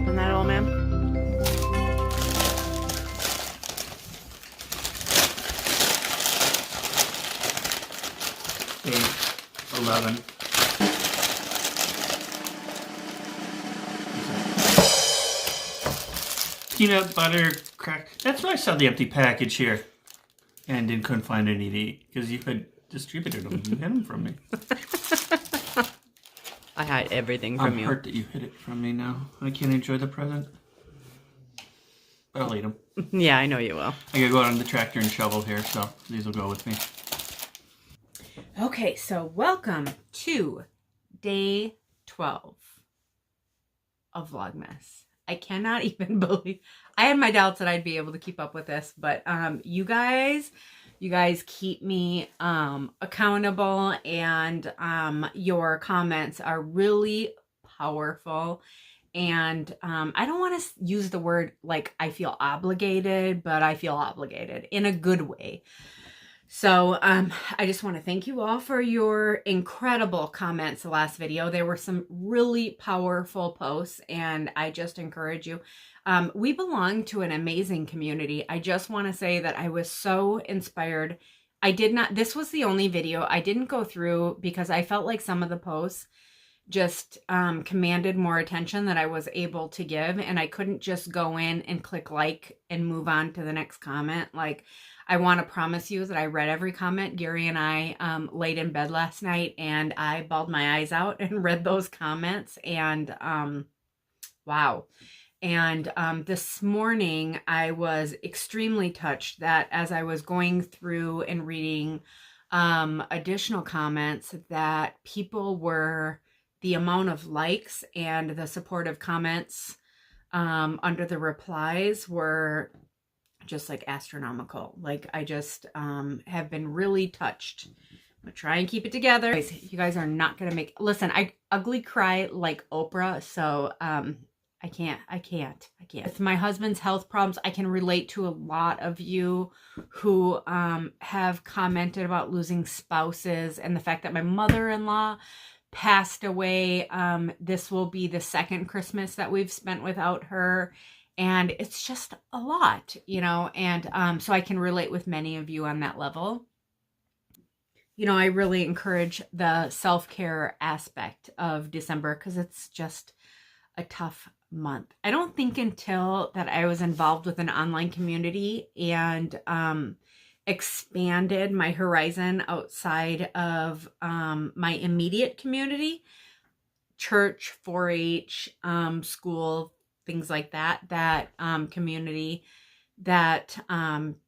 open that, old man? Eight, 11. Peanut butter crack. That's why I saw the empty package here. And couldn't find any to eat. Because you had distributed them. You hid them from me. I hide everything from you. I'm hurt that you hid it from me now. I can't enjoy the present. But I'll eat them. Yeah, I know you will. I gotta go out on the tractor and shovel here, so these will go with me. Okay, so welcome to day 12 of Vlogmas. I cannot even believe, I had my doubts that I'd be able to keep up with this, but you guys keep me accountable, and your comments are really powerful. And I don't want to use the word like I feel obligated, but I feel obligated in a good way. So I just want to thank you all for your incredible comments the last video. There were some really powerful posts, and I just encourage you. We belong to an amazing community. I just want to say that I was so inspired. This was the only video I didn't go through because I felt like some of the posts just commanded more attention than I was able to give, and I couldn't just go in and click like and move on to the next comment. Like, I want to promise you that I read every comment. Gary and I laid in bed last night, and I bawled my eyes out and read those comments, and wow. And this morning I was extremely touched that as I was going through and reading additional comments, that people were, the amount of likes and the supportive comments under the replies were just like astronomical. Like, I just have been really touched. I'm gonna try and keep it together. You guys are not gonna make, listen, I ugly cry like Oprah, so I can't. With my husband's health problems, I can relate to a lot of you who have commented about losing spouses, and the fact that my mother-in-law passed away. This will be the second Christmas that we've spent without her, and it's just a lot, you know, and so I can relate with many of you on that level. You know, I really encourage the self-care aspect of December because it's just a tough month. I don't think until that I was involved with an online community and expanded my horizon outside of my immediate community, church, 4-H, school, things like that, community, that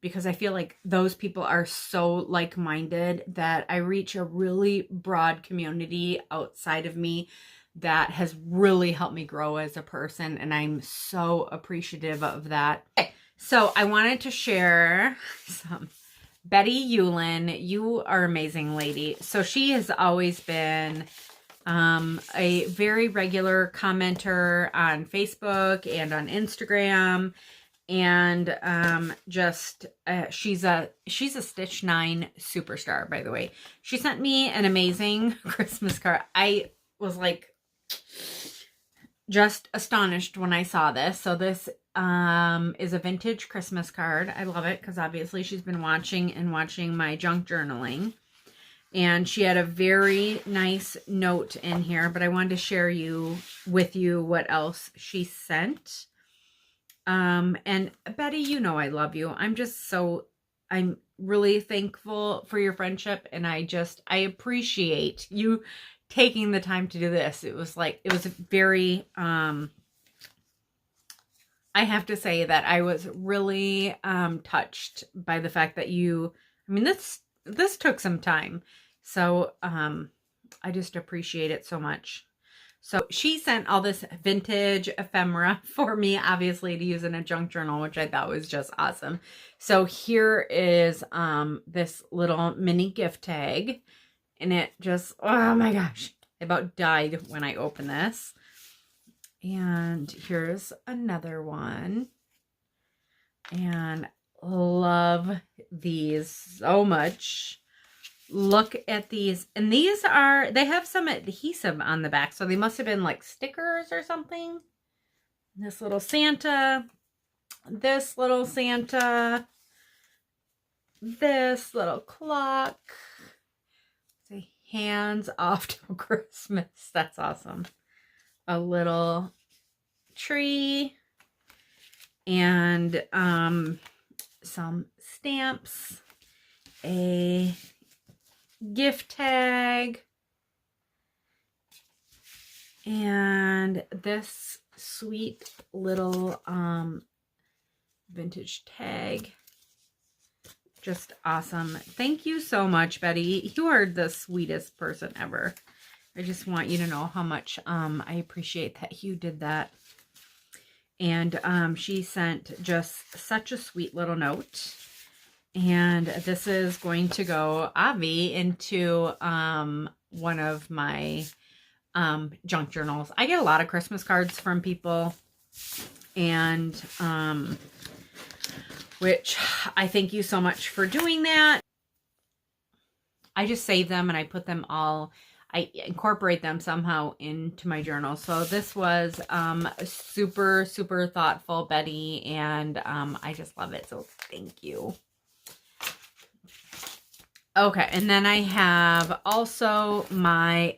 because I feel like those people are so like-minded that I reach a really broad community outside of me that has really helped me grow as a person, and I'm so appreciative of that. Okay, so I wanted to share some. Betty Yulin, you are an amazing lady. So she has always been a very regular commenter on Facebook and on Instagram, and she's a Stitch 9 superstar, by the way. She sent me an amazing Christmas card. I was like just astonished when I saw this. So this is a vintage Christmas card. I love it because obviously she's been watching my junk journaling, and she had a very nice note in here, but I wanted to share with you what else she sent. And Betty, you know I love you. I'm really thankful for your friendship, and I appreciate you taking the time to do this. It was very, I have to say that I was really touched by the fact that this took some time. So I just appreciate it so much. So she sent all this vintage ephemera for me, obviously, to use in a junk journal, which I thought was just awesome. So here is this little mini gift tag. And it just, oh my gosh, I about died when I opened this. And here's another one. And love these so much. Look at these. And these they have some adhesive on the back. So they must have been like stickers or something. This little Santa, this little Santa, this little clock. Say hands off till Christmas. That's awesome. A little tree and some stamps, a gift tag, and this sweet little vintage tag. Just awesome. Thank you so much, Betty. You are the sweetest person ever. I just want you to know how much I appreciate that you did that. And she sent just such a sweet little note. And this is going to go, Avi, into one of my junk journals. I get a lot of Christmas cards from people, and which I thank you so much for doing that. I just save them and I put them all, I incorporate them somehow into my journal. So this was super, super thoughtful, Betty, and I just love it. So thank you. Okay, and then I have also my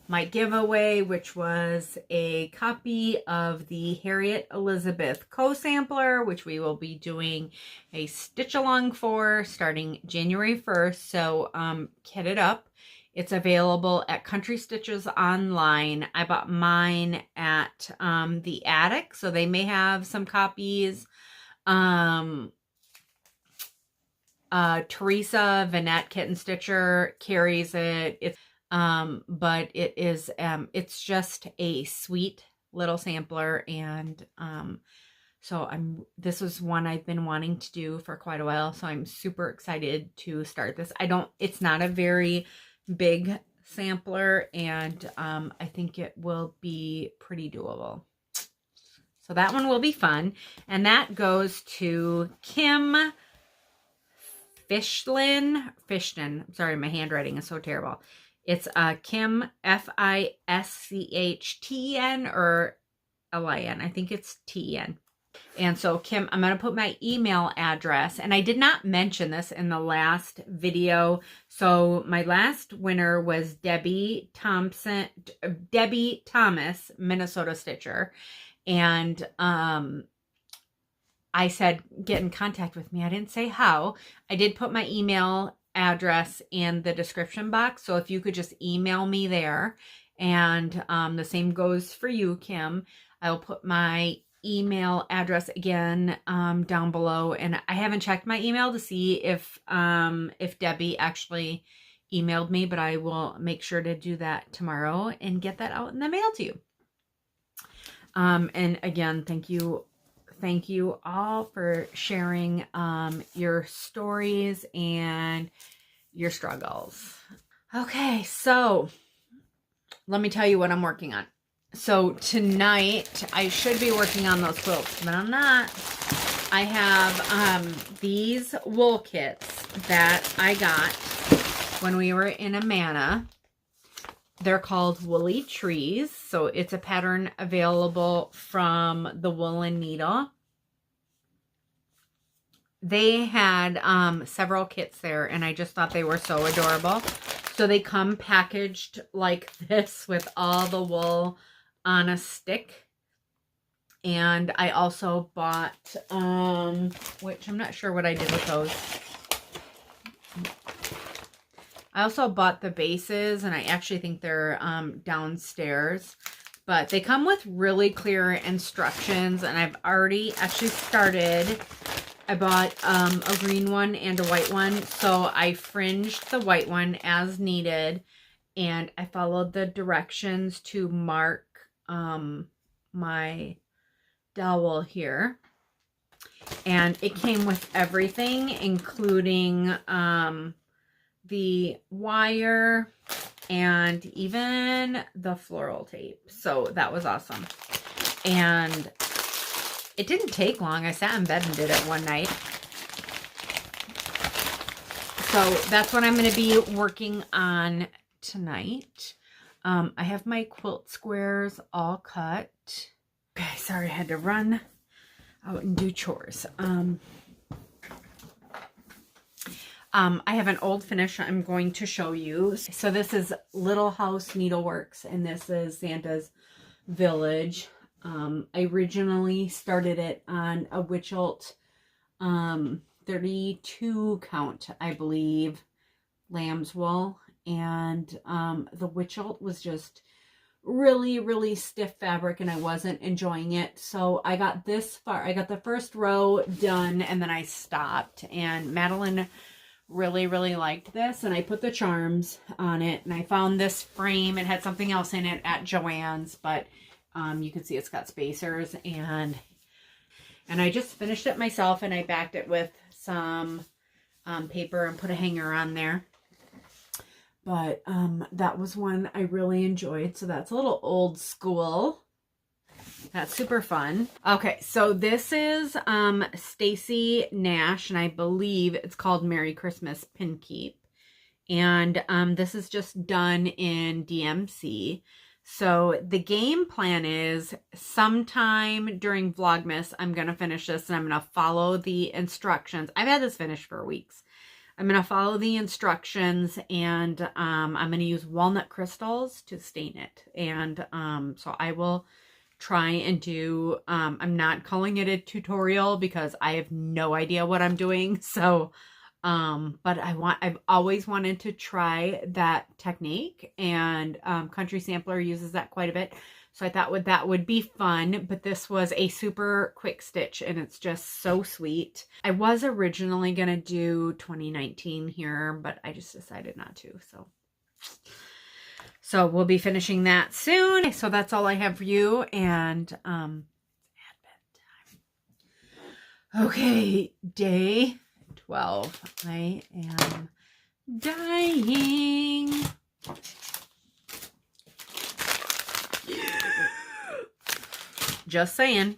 my giveaway, which was a copy of the Harriet Elizabeth co-sampler, which we will be doing a stitch along for starting January 1st. So kit it up. It's available at Country Stitches online. I bought mine at the Attic, so they may have some copies. Teresa, Vanette Kitten Stitcher carries it. It's but it is it's just a sweet little sampler, and so this was one I've been wanting to do for quite a while, so I'm super excited to start this. It's not a very big sampler, and I think it will be pretty doable. So that one will be fun, and that goes to Kim Fishton. Sorry, my handwriting is so terrible. It's Kim, F-I-S-C-H-T-E-N or L-I-N. I think it's T-E-N. And so, Kim, I'm going to put my email address. And I did not mention this in the last video. So my last winner was Debbie Thomas, Minnesota Stitcher. And I said, get in contact with me. I didn't say how. I did put my email address in the description box, so if you could just email me there. And the same goes for you, Kim. I'll put my email address again down below, and I haven't checked my email to see if Debbie actually emailed me, but I will make sure to do that tomorrow and get that out in the mail to you. And again, thank you all for sharing your stories and your struggles. Okay, so let me tell you what I'm working on. So tonight I should be working on those quilts, but I'm not. I have these wool kits that I got when we were in Amana. They're called Woolly Trees. So it's a pattern available from the Woolen Needle. They had several kits there, and I just thought they were so adorable. So they come packaged like this with all the wool on a stick. And I also bought, which I'm not sure what I did with those. I also bought the bases, and I actually think they're downstairs. But they come with really clear instructions, and I've already actually started. I bought a green one and a white one, so I fringed the white one as needed, and I followed the directions to mark my dowel here. And it came with everything, including the wire and even the floral tape. So that was awesome. And it didn't take long. I sat in bed and did it one night. So that's what I'm going to be working on tonight. I have my quilt squares all cut. Okay, sorry, I had to run out and do chores. I have an old finish I'm going to show you. So this is Little House Needleworks, and this is Santa's Village. I originally started it on a Witchelt 32 count, I believe, lamb's wool, and the Witchelt was just really stiff fabric and I wasn't enjoying it. So I got this far. I got the first row done and then I stopped, and Madeline really liked this, and I put the charms on it, and I found this frame. It had something else in it at Joann's, but you can see it's got spacers, and I just finished it myself, and I backed it with some paper and put a hanger on there. But that was one I really enjoyed. So that's a little old school. That's super fun. Okay, so this is Stacy Nash, and I believe it's called Merry Christmas Pin Keep. And this is just done in DMC. So the game plan is sometime during Vlogmas, I'm going to finish this and I'm going to follow the instructions. I've had this finished for weeks. I'm going to follow the instructions, and I'm going to use walnut crystals to stain it. And so I will try and do, I'm not calling it a tutorial because I have no idea what I'm doing. So, but I've always wanted to try that technique, and Country Sampler uses that quite a bit. So I thought that would be fun, but this was a super quick stitch and it's just so sweet. I was originally going to do 2019 here, but I just decided not to. So we'll be finishing that soon. So that's all I have for you, and advent time. Okay, day 12. I am dying. Just saying.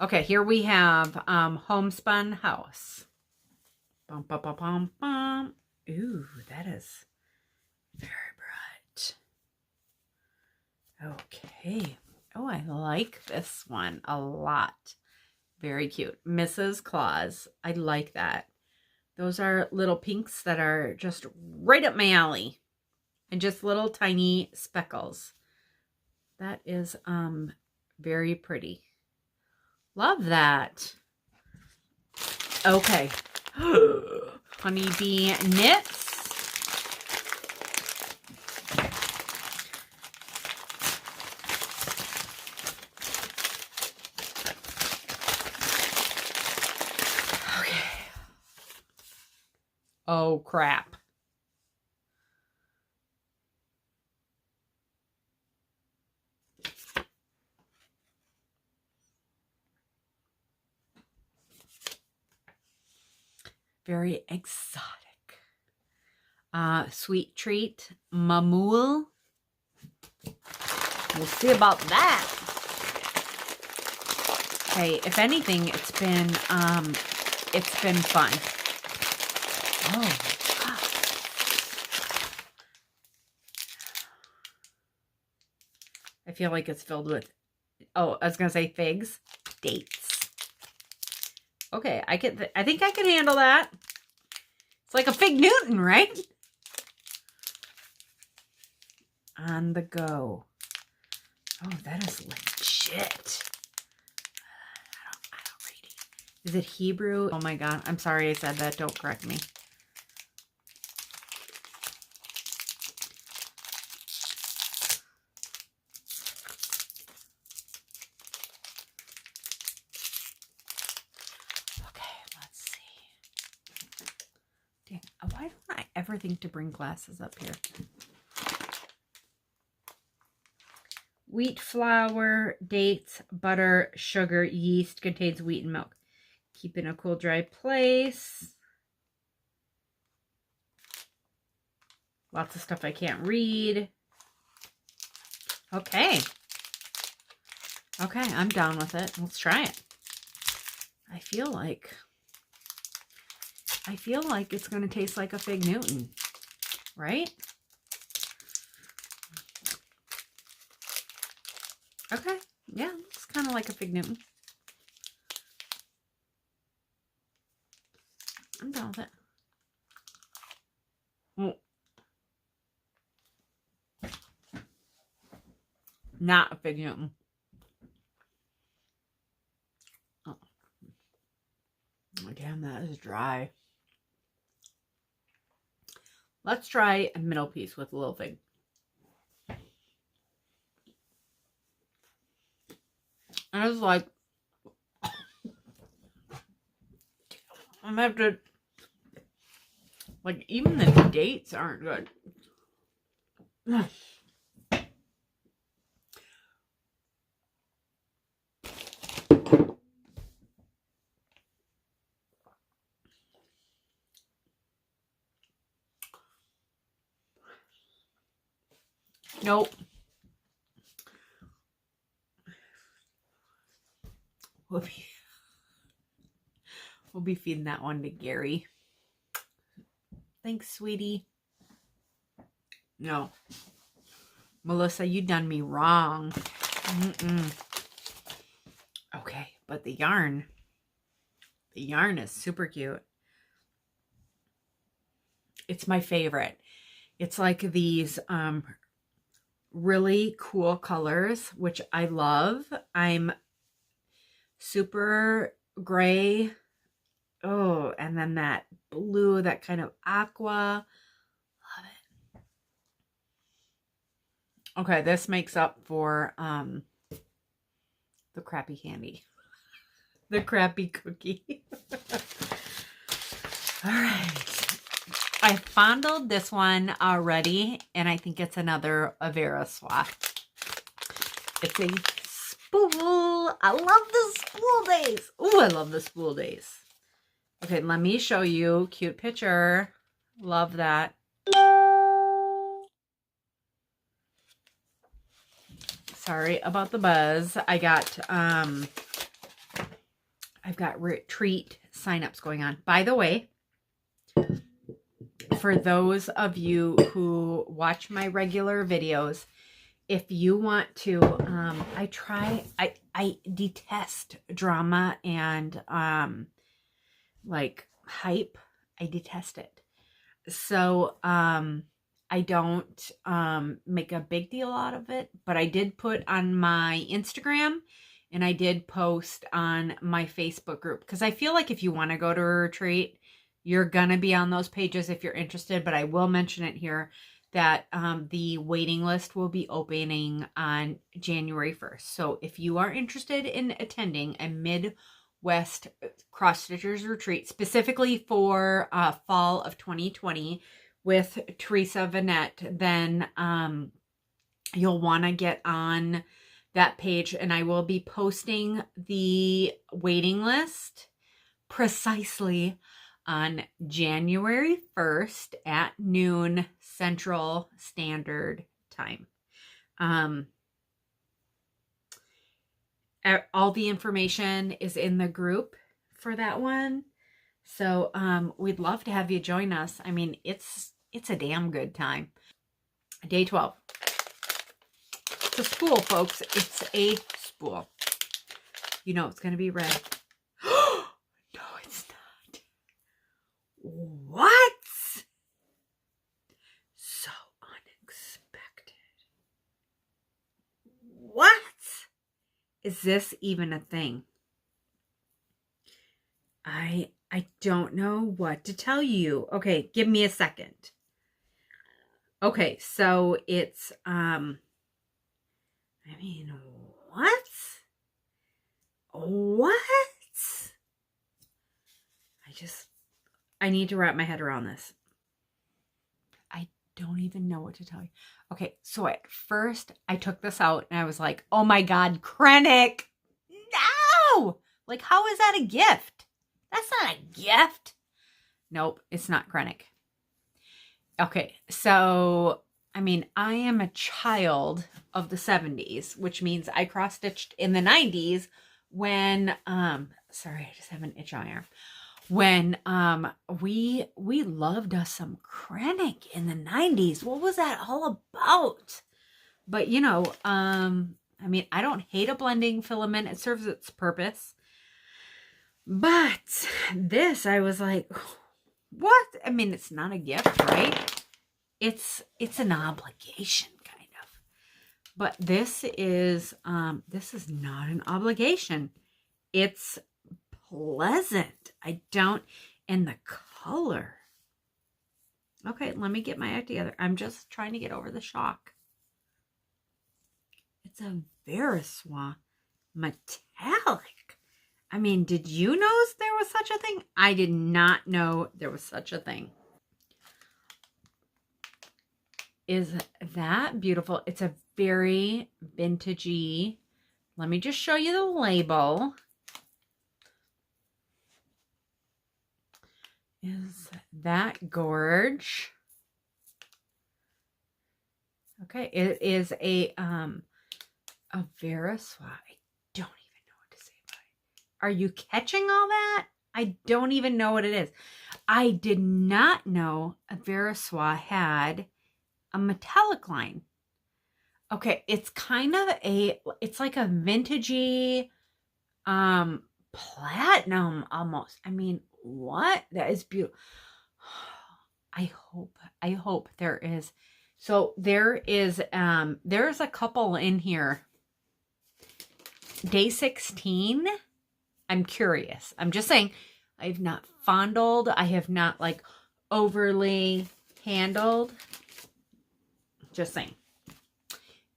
Okay, here we have Homespun House. Bum, bum, bum, bum, bum. Ooh, that is very bright. Okay. Oh, I like this one a lot. Very cute. Mrs. Claus. I like that. Those are little pinks that are just right up my alley. And just little tiny speckles. That is very pretty. Love that. Okay. Honeybee Knits. Okay. Oh, crap. Very exotic. Sweet Treat Mamool. We'll see about that. Okay, if anything, it's been fun. Oh, God. I feel like it's filled with, oh, I was gonna say figs, dates. Okay, I think I can handle that. It's like a Fig Newton, right? On the go. Oh, that is legit. I don't read it. Is it Hebrew? Oh my God. I'm sorry I said that. Don't correct me. Why don't I ever think to bring glasses up here? Wheat flour, dates, butter, sugar, yeast, contains wheat and milk. Keep in a cool, dry place. Lots of stuff I can't read. Okay. Okay, I'm down with it. Let's try it. I feel like it's going to taste like a Fig Newton, right? Okay, yeah, looks kind of like a Fig Newton. I'm done with it. Oh. Not a Fig Newton. Oh. Damn, that is dry. Let's try a middle piece with a little fig. I was like, I'm gonna have to, like, even the dates aren't good. Nope. We'll be feeding that one to Gary. Thanks, sweetie. No. Melissa, you done me wrong. Okay, but the yarn is super cute. It's my favorite. It's like these really cool colors, which I love. I'm super gray. Oh, and then that blue, that kind of aqua. Love it. Okay, this makes up for the crappy candy. The crappy cookie. All right. I fondled this one already, and I think it's another Avera swap. It's a spool. I love the spool days. Ooh, I love the spool days. Okay, let me show you. Cute picture. Love that. Sorry about the buzz. I've got retreat signups going on. By the way, for those of you who watch my regular videos, if you want to, I detest drama and like hype. I detest it. So I don't make a big deal out of it, but I did put on my Instagram and I did post on my Facebook group, because I feel like if you want to go to a retreat, you're going to be on those pages if you're interested. But I will mention it here that the waiting list will be opening on January 1st. So if you are interested in attending a Midwest Cross Stitchers retreat, specifically for fall of 2020 with Teresa Vanette, then you'll want to get on that page, and I will be posting the waiting list precisely on January 1st at noon Central Standard Time. All the information is in the group for that one. So we'd love to have you join us. I mean, it's a damn good time. Day 12. It's a spool, folks. It's a spool. You know it's going to be red. No, it's not. What? So unexpected. What? Is this even a thing? I don't know what to tell you. Okay, give me a second. Okay, so it's I mean, what? What? I need to wrap my head around this. I don't even know what to tell you. Okay, so at first I took this out and I was like, oh my God, Krennic. No! Like, how is that a gift? That's not a gift. Nope, it's not Krennic. Okay, so, I mean, I am a child of the 70s, which means I cross-stitched in the 90s when, sorry, I just have an itch on my arm. When we loved us some Krennic in the 90s. What was that all about? But, you know, I I mean, I don't hate a blending filament. It serves its purpose. But this, I was like, what? I mean, it's not a gift, right? It's an obligation, kind of. But this is not an obligation. It's pleasant. And the color. Okay, let me get my act together. I'm just trying to get over the shock. It's a Veriswa metallic. I mean, did you know there was such a thing? I did not know there was such a thing. Is that beautiful? It's a very vintagey. Let me just show you the label. Is that gorge? Okay, it is a Veriswa. I don't even know what to say about it. Are you catching all that? I don't even know what it is. I did not know a Veriswa had a metallic line. Okay, it's kind of it's like a vintagey platinum almost. I mean, what? That is beautiful. I hope there is. So there's a couple in here. Day 16. I'm curious. I'm just saying, I've not fondled. I have not like overly handled. Just saying.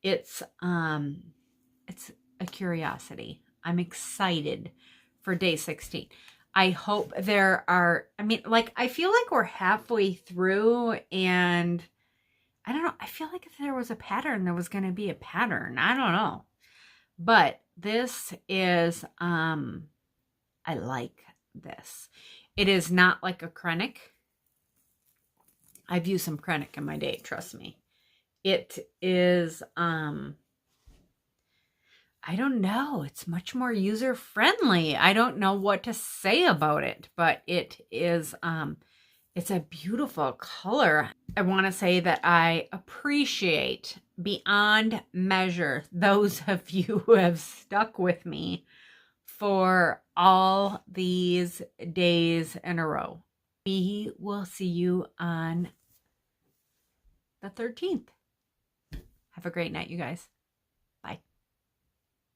It's a curiosity. I'm excited for day 16. I hope there are, I mean, like, I feel like we're halfway through, and I don't know. I feel like if there was a pattern, there was going to be a pattern. I don't know. But this is, I like this. It is not like a Krennic. I've used some Krennic in my day, trust me. It is, I don't know. It's much more user-friendly. I don't know what to say about it, but it is, it's a beautiful color. I want to say that I appreciate beyond measure those of you who have stuck with me for all these days in a row. We will see you on the 13th. Have a great night, you guys. Bye.